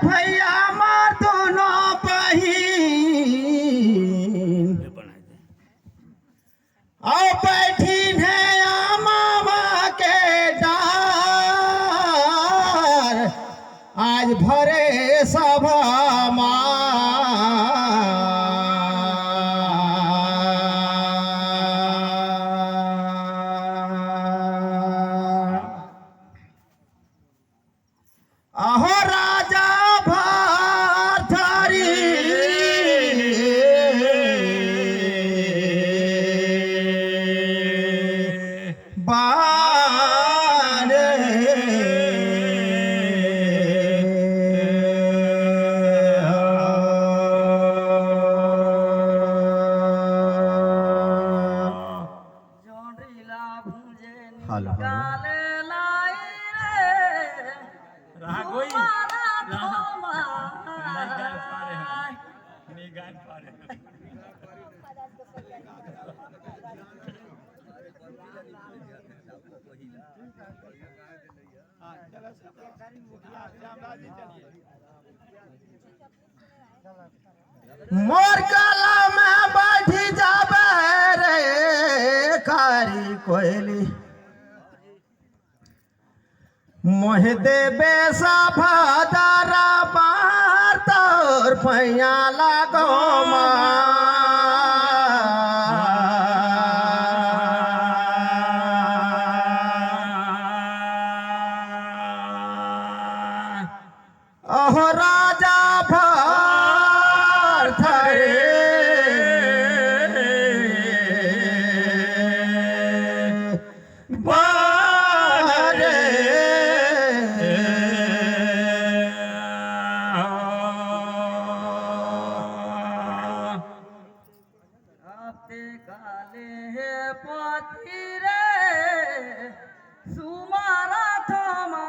भैया मार दोनों बहिन और बैठी है मामा के डार आज भरे सभा अहो राजा भारधारी बाने हेलो मोर गला में बैठी जाबे रे कारी कोयली मोह देबे सभादारा बार तोर पैया लागो अहो राजा भारधारी बारे आपते काले पति रे सुमारा थमा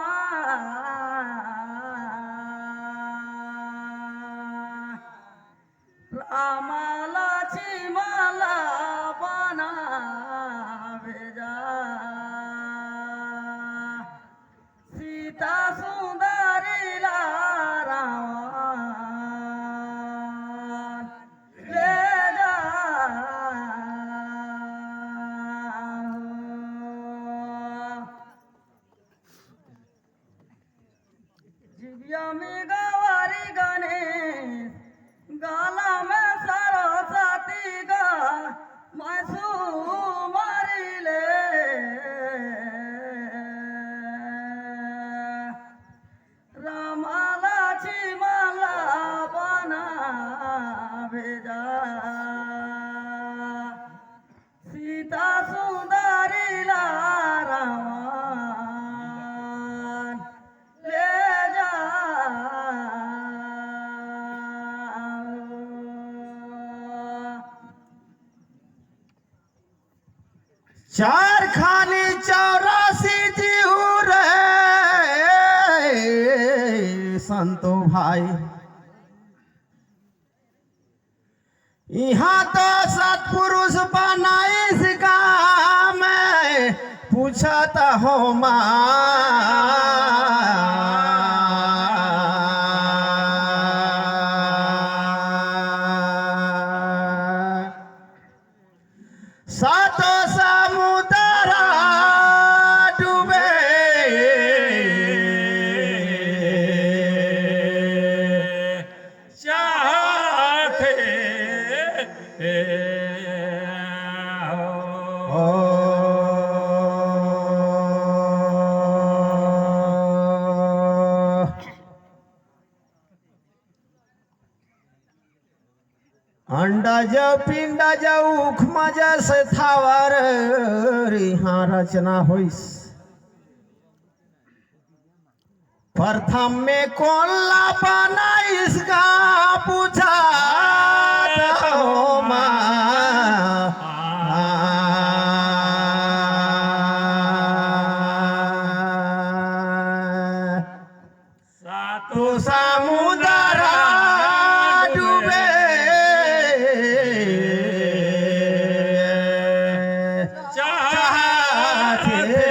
रामाला चिमाला बना भेजा सीता सुंदरी रावण ले जा जिबिया में गवारी गणेश गाला में सरस्वती गा मारी ले रामाला चिमाला बना भेजा सीता सुंदरी रावण ले जा चार खानी 84 जीव रे संतो भाई यहाँ तो सतपुरुष बनाइस गाँव में पूछत हो सातो समुद्र डूबे चाहते हो अंडज पिंडज उखमज से थावर यहाँ रचना होइस प्रथम में कोल्ला बनाइस गा पूछा तो समुद्र डूबे चाहते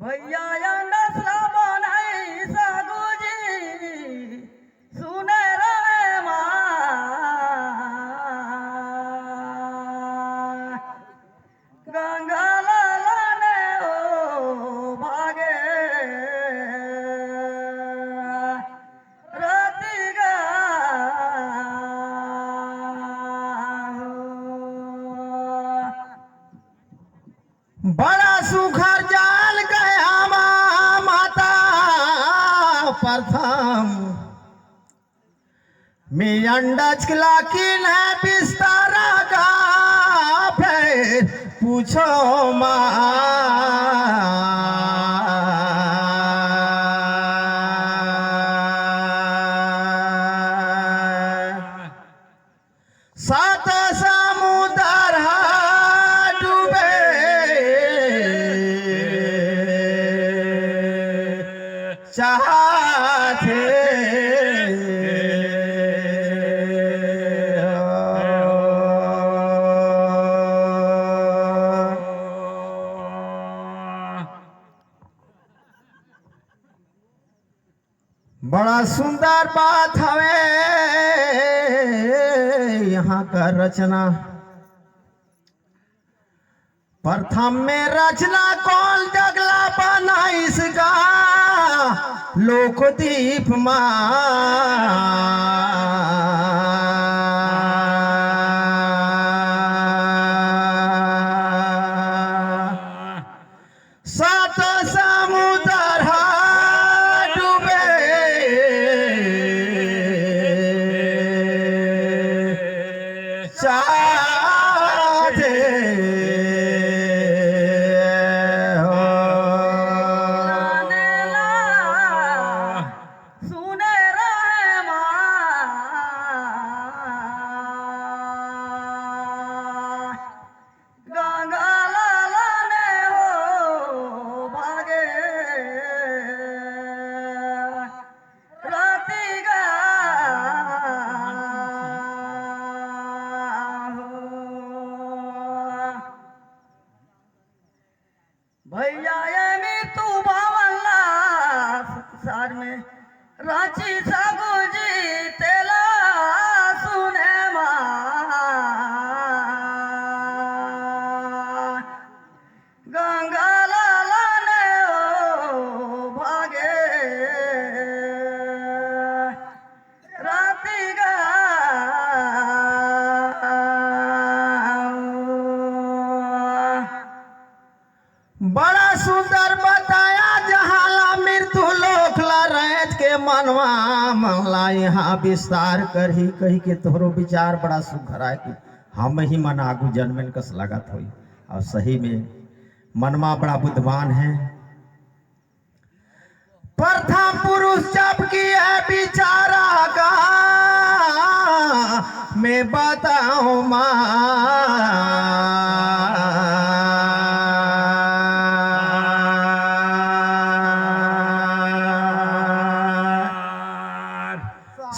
भैया अंडसला बनाई सागुजी सुने रे माँ गंगा लाने ओ भागे रतिगा बड़ा सुखर जाल गया माता प्रथम में अंडज खिला की न बिस्तारा का फिर पूछो माँ सात समुद्र डूबे चाहते बड़ा सुंदर बात हवे यहाँ का रचना प्रथम में रचना कौन जगला बना इसका लोकदीप सात समुद्र डूबे चाहते लाने ला सुने रे माँ गंगा लाने हो भागे रतिगा भैया ये मृत्यु भवनला संसार में रांची सागुजी तेला सुने माँ गंगा लाने ओ भागे रातिगा बड़ा सुंदर बताया जहाला मृत्यु लोखला रैत के मनवा मंगला यहाँ विस्तार कर ही कही के तोहरो विचार बड़ा सुघर है कि हम ही मन आगू जन्मन कस लागत हुई और सही में मनमा बड़ा बुद्धवान है प्रथम पुरुष जब की है बिचारा का मैं बताऊं माँ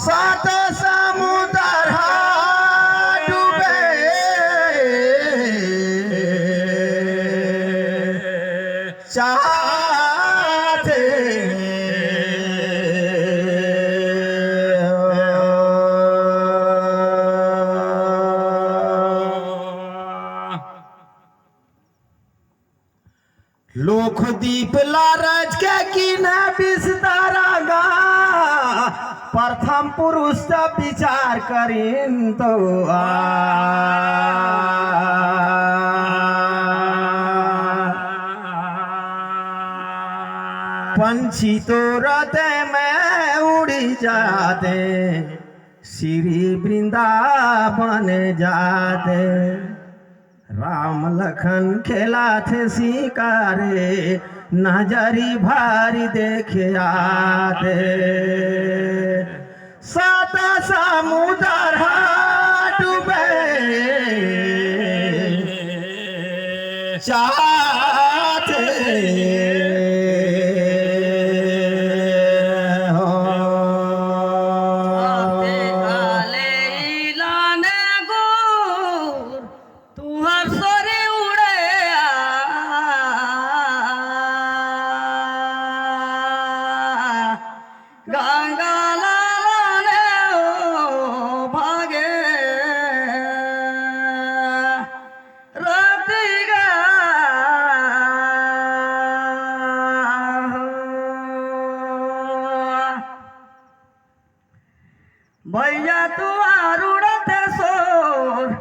सात समुद्र डूबे चाहते लोकदीप लारज के कीना बिस्तारा गा प्रथम पुरुष जब विचार करीन तो पंछी तो रते में उड़ी जाते श्री वृंदावन जाते राम लखन खेला थे शिकारे नजरी भारी देखे आते सात समुद्र डूबे चाहते आते काले लाने गुर तू हर सोरी उड़े आ भैया तू आरुडते सोर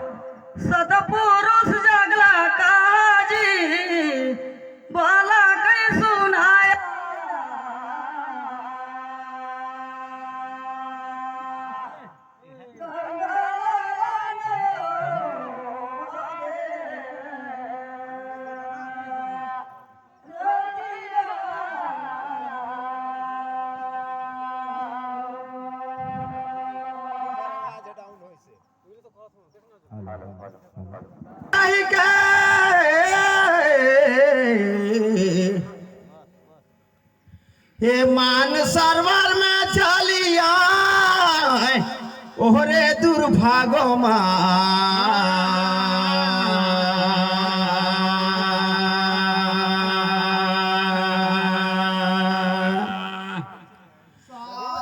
सतपुरुष जगला काजी बोला कई सुनाया नहीं के हे मान सरवर में चलिया ओहरे दुर्भागो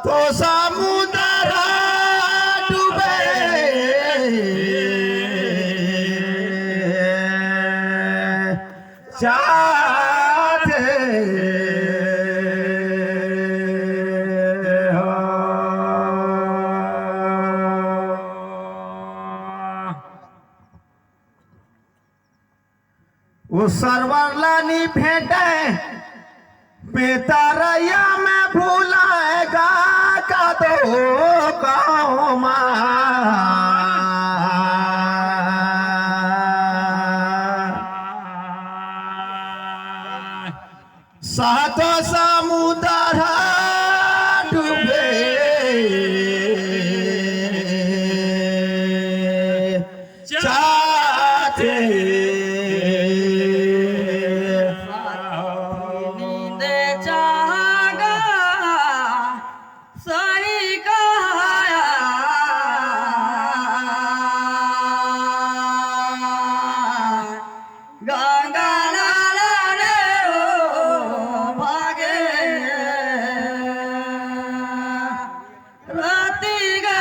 तो समुद्र डूबे चाहते हो। वो सरवर लानी भेंटे बेतारैया में भूलाएगा का दो गाँव सातो समुद्र डूबे चाहते नींदे जागा सही कहाया गंगा लाला ओ भागे राती गा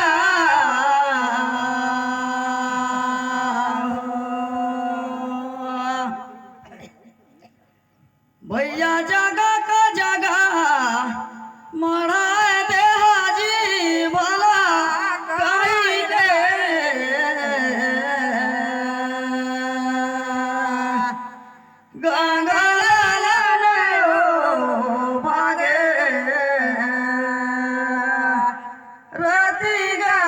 भैया जगा का जगा मराए दे हाजी भला कहीं दे गंगा लाला ने ओ भागे राती गा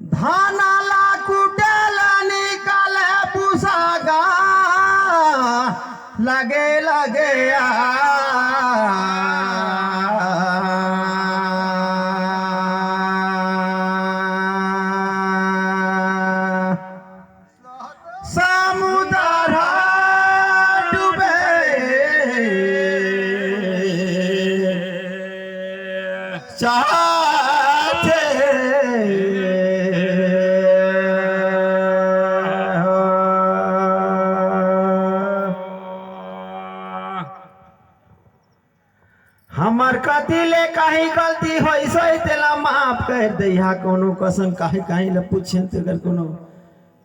धानाला कुटेला निकाले पुसागा लगे लगे समुद्र डूबे चाहते हमर कतिले कहीं गलती होई सही तेला माफ कर दइहा कोनो कसन काहे काहे ल पूछे त अगर कोनो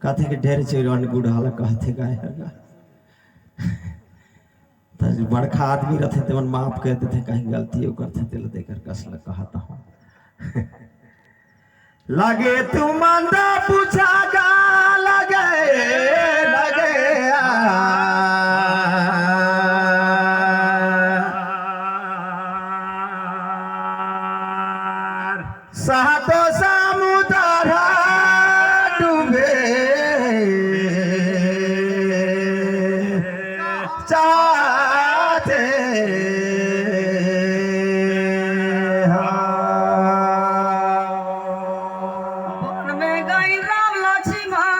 कथे के ढेर चिरन गुड़ाला कहते गाय हगा त बड़का आदमी रहते तेवन माफ कर देते कहीं गलती हो करते तेला देकर कसला कहता हूं लगे तू मंदा पूछागा लगे लगे सातो समुद्र डूबे चाहते वन में गई राम लक्ष्मण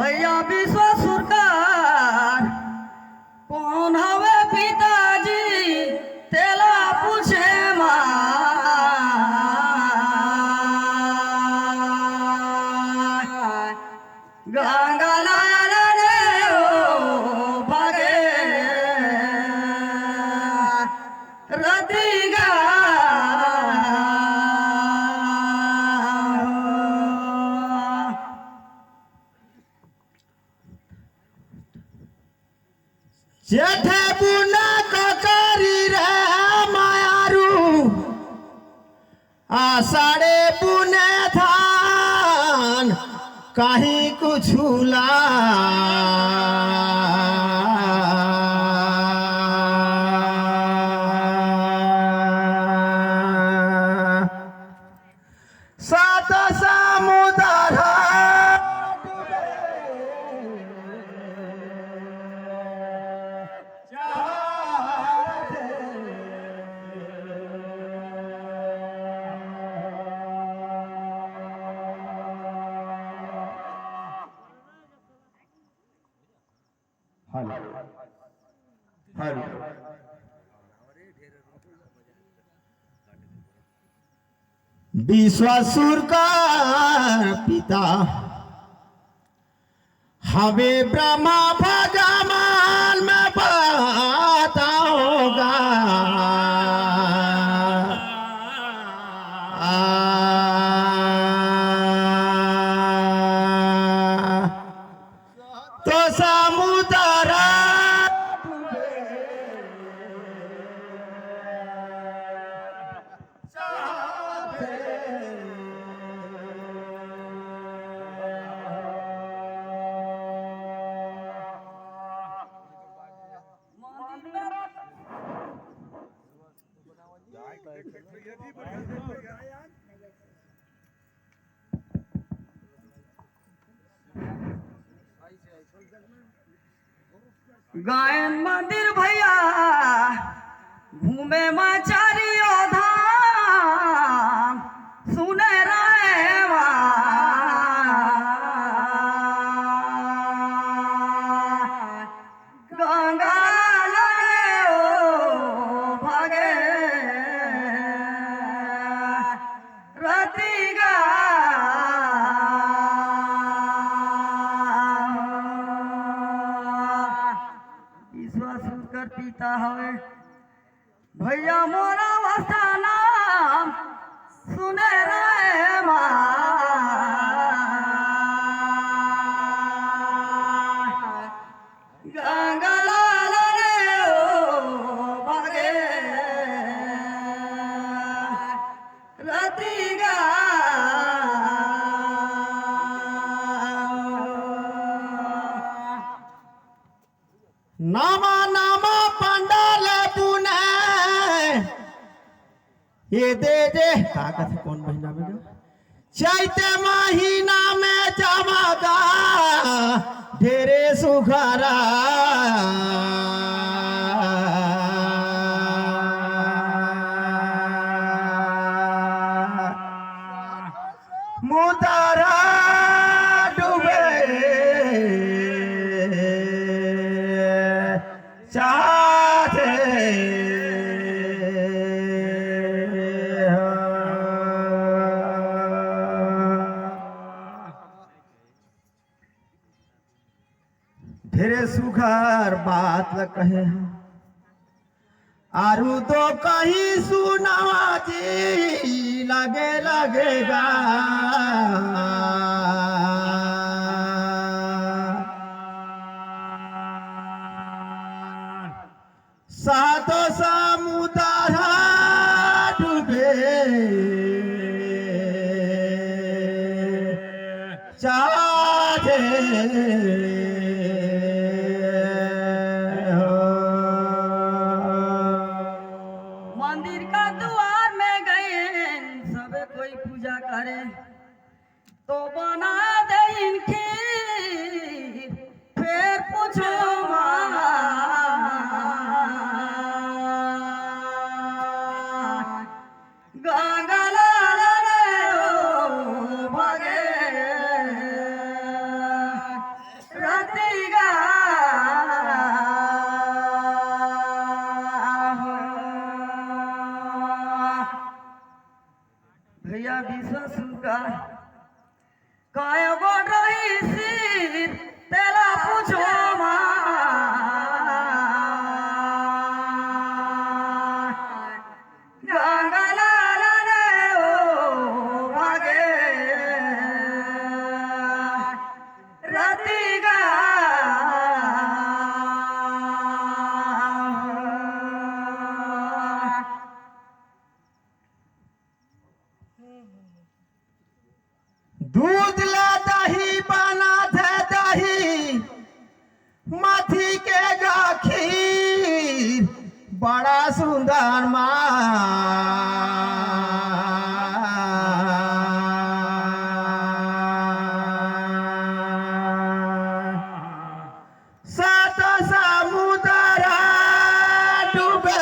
भैया विश्व सरकार कौन हवे पिताजी तेला पूछे माँ गंगा लाल रे ओ भगे रतिगा जेठे बुना ककरी रे मायारू आषाढ़े बुने धान कहीं कुछुला सात समुद्र विश्वासुर का पिता हमें ब्रह्मा भगवान में पता होगा तो समुद्र गायन मंदिर भैया घूमे माचारियो धाम सुने रायवा गंगा लगे ओ भगे रतिगा विश्वासुकर पिता हवे भैया मोरा वस्ता नाम सुने रे माँ गंगा लाल रे ओ भगे रतिगा नामा नामा पंडाल पुने ये दे का कथा कौन महीना में चैते महीना में जमागा ढेरे सुखारा मुतारा डूबे चाहते ढेरे सुघर बात ल कहे आरू तो कहीं सुनावा जी लगे लगेगा सातो समुद्र डूबे चाहते मंदिर का द्वार में गए सबे कोई पूजा करे तो बना दे इनकी फिर पूछो गंगा लाल रे ओ भगे काय गोड रहीसी तेला पूछो गंगालाल रे ओ भागे रतिगा दूध ला दही बना थे दही मथी के गाखीर बड़ा सुंदर सात समुद्र डूबे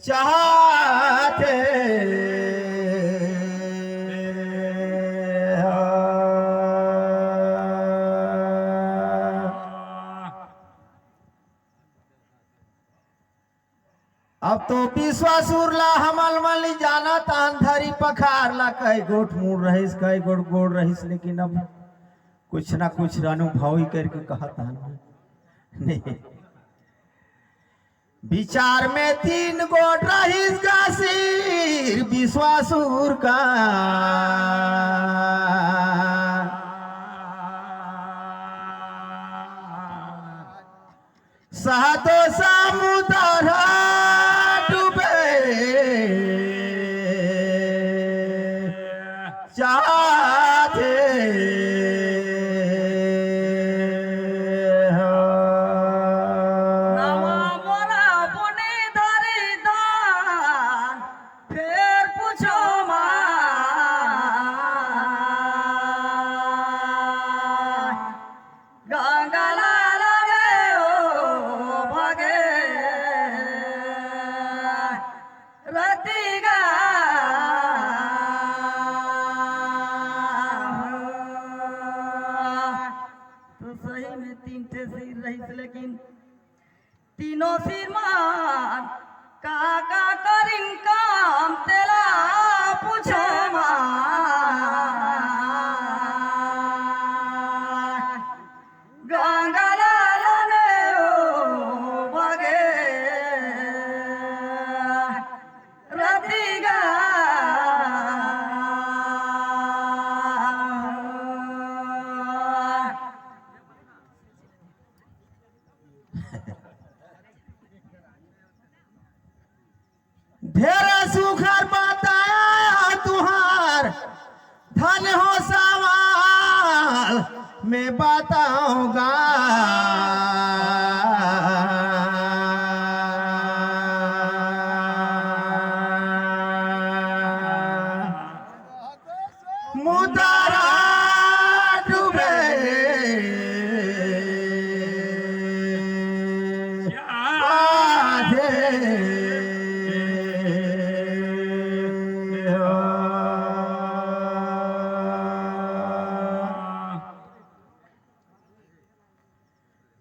चाहते अब तो विश्वासुर ला हमल मली जाना तान धरी पखार ला कई गोट मुड़ रहीस कई गोट गोड़ रहीस लेकिन अब कुछ ना कुछ अनुभव ही करके कहा था नहीं विचार में तीन गोट रहीस गासीर विश्वासुर का सातो समुद्र चाहते नवा मोरा पुने धरी दान फिर पूछो गंगालाल रे ओ भागे रतिगा तो सही में तीन ठे सिर रहीस लेकिन तीनों सिर मान का करिन काम तेला पूछो गंगालाल रे ओ भागे रतिगा ढेर सुखर बताया तुहार धन हो सवाल मैं बताऊंगा मुदारा डूबे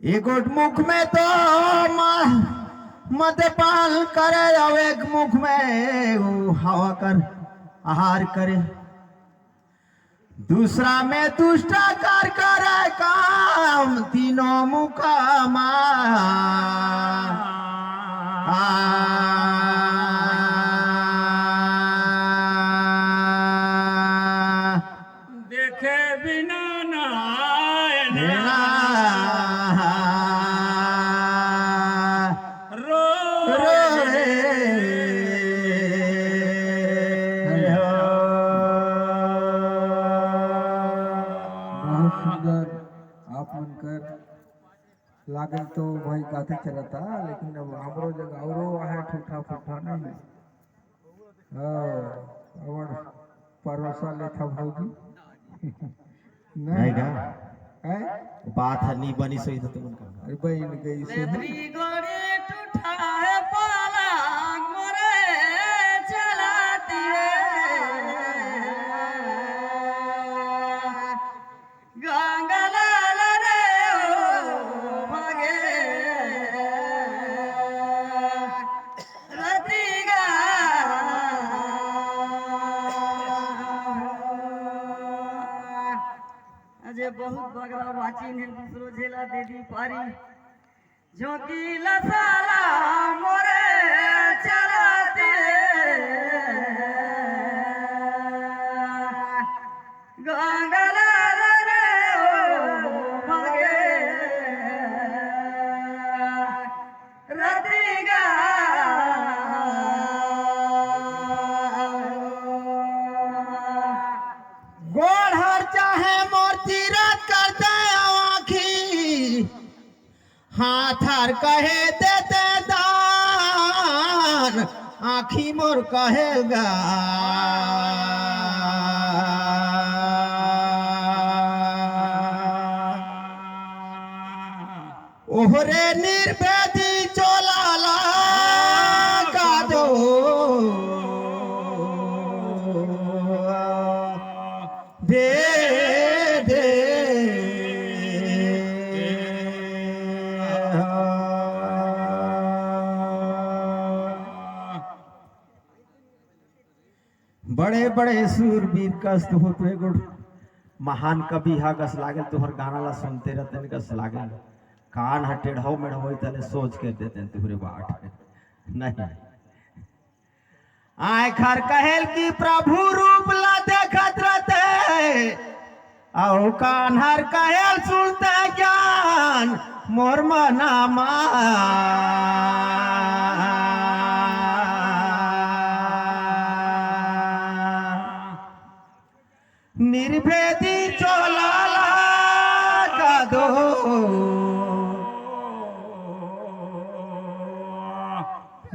एक मुख में तो मद्यपान करे और एक मुख में वो हवा कर आहार करे दूसरा में दुष्टाकार करे काम तीनों मुखा देखे बिना नायन रो बहुत सुंदर आप मनकर लागल तो भाई गाते चलता लेकिन अब हमरो जगह औरो है ठूठा फूठा नहीं और परोसा लेखा भौजी नहीं का है बात है नहीं बनी सही तो तुम अरे बहन गई से लेबरी गोड़े टूटा पाला मोरे चलाती गंगालाल रे ओ भागे रतिगा बहुत बगरा वाचिन है दूसरो झेला दे दी पारी झोंकी लसाला मोरे चलाते गंगला रे ओ भागे रतिगा गोड़ हर चाहे मूर्ति रत कर दे आँखी हाथ हर कहे देते दान आँखी मोर कहेगा ओहरे निर्वेदी चोला का दो दे दे बड़े बड़े सूरवीर कष्ट होते गुड़ महान कवि हा गस लागल तुहर गाना ला सुनते रहते गस लागल कान हा टेढ़ो मेढ़ो तले सोच के देते तुहरे बाट नहीं आय खर कहेल की प्रभु रूप ला देखत रहते औ कान हर कहेल सुनते ज्ञान मोर मनामा निर्भेदी चोला का दो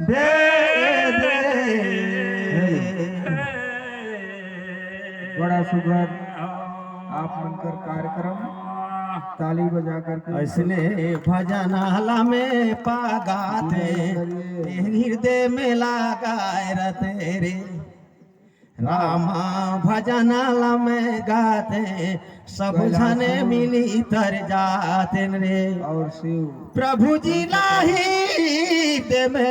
दे दे बड़ा सुघर आप मनकर कार्यक्रम ताली बजा करके ऐसने भजनाला में पागाते हृदय में लगाए रहते रे रामा भजनाला में गाते सब जने मिली तर जाते रे और शिव प्रभु जी लाही दे में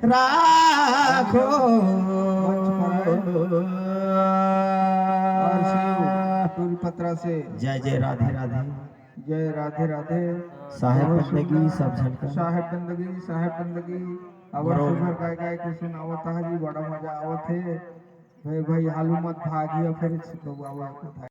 राखो और शिव तुलपत्रा से जय जय राधे राधे जय राधे राधे साहेब बंदगी सब झलका साहेब बंदगी अवर सुघर गाय गाय के सुनावत जी बड़ा मजा आवत है भाई भाई हालू मत भागियो फिर आवत